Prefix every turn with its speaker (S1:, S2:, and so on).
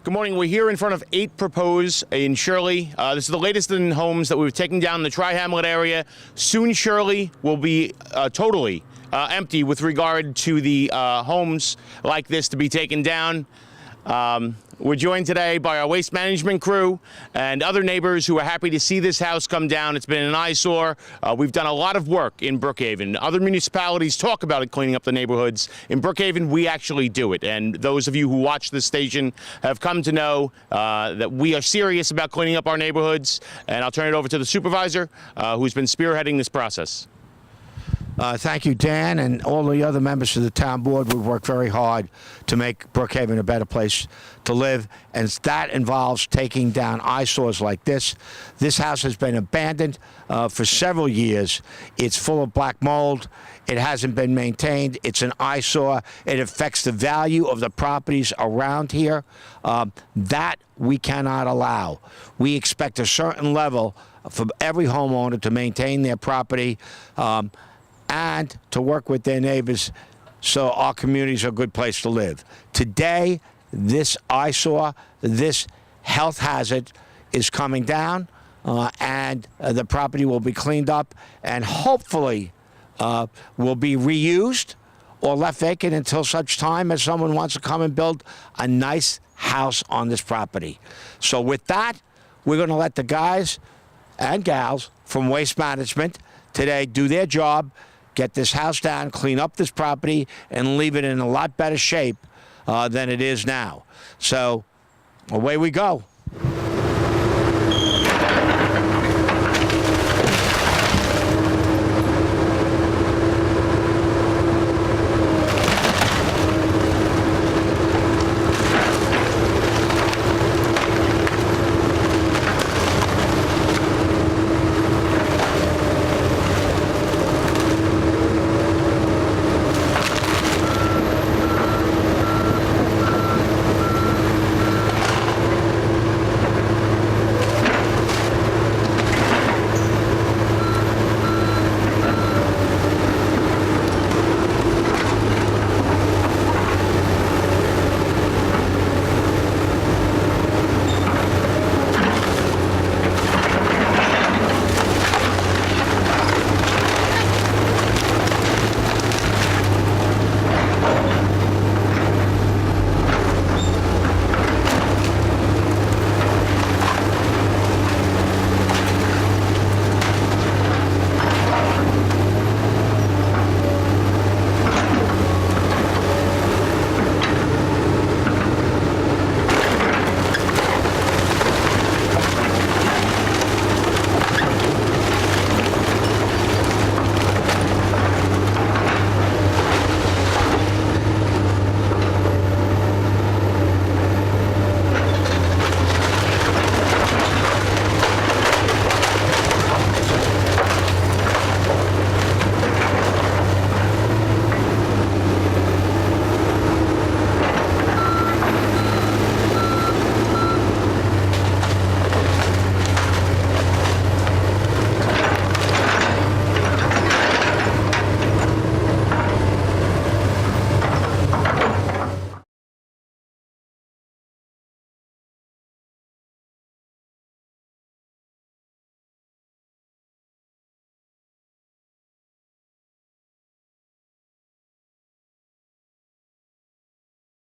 S1: Good morning. We're here in front of 8 Propose in Shirley. This is the latest in homes that we've taken down in the Tri-Hamlet area. Soon Shirley will be totally empty with regard to the homes like this to be taken down. We're joined today by our waste management crew and other neighbors who are happy to see this house come down. It's been an eyesore. We've done a lot of work in Brookhaven. Other municipalities talk about it cleaning up the neighborhoods. In Brookhaven, we actually do it. And those of you who watch this station have come to know that we are serious about cleaning up our neighborhoods. And I'll turn it over to the supervisor who's been spearheading this process.
S2: Thank you, Dan, and all the other members of the town board. We've worked very hard to make Brookhaven a better place to live, and that involves taking down eyesores like this. This house has been abandoned for several years. It's full of black mold. It hasn't been maintained. It's an eyesore. It affects the value of the properties around here. That we cannot allow. We expect a certain level for every homeowner to maintain their property and to work with their neighbors so our communities are a good place to live. Today, this eyesore, this health hazard is coming down and the property will be cleaned up and hopefully will be reused or left vacant until such time as someone wants to come and build a nice house on this property. So with that, we're going to let the guys and gals from Waste Management today do their job, get this house down, clean up this property, and leave it in a lot better shape than it is now. So away we go.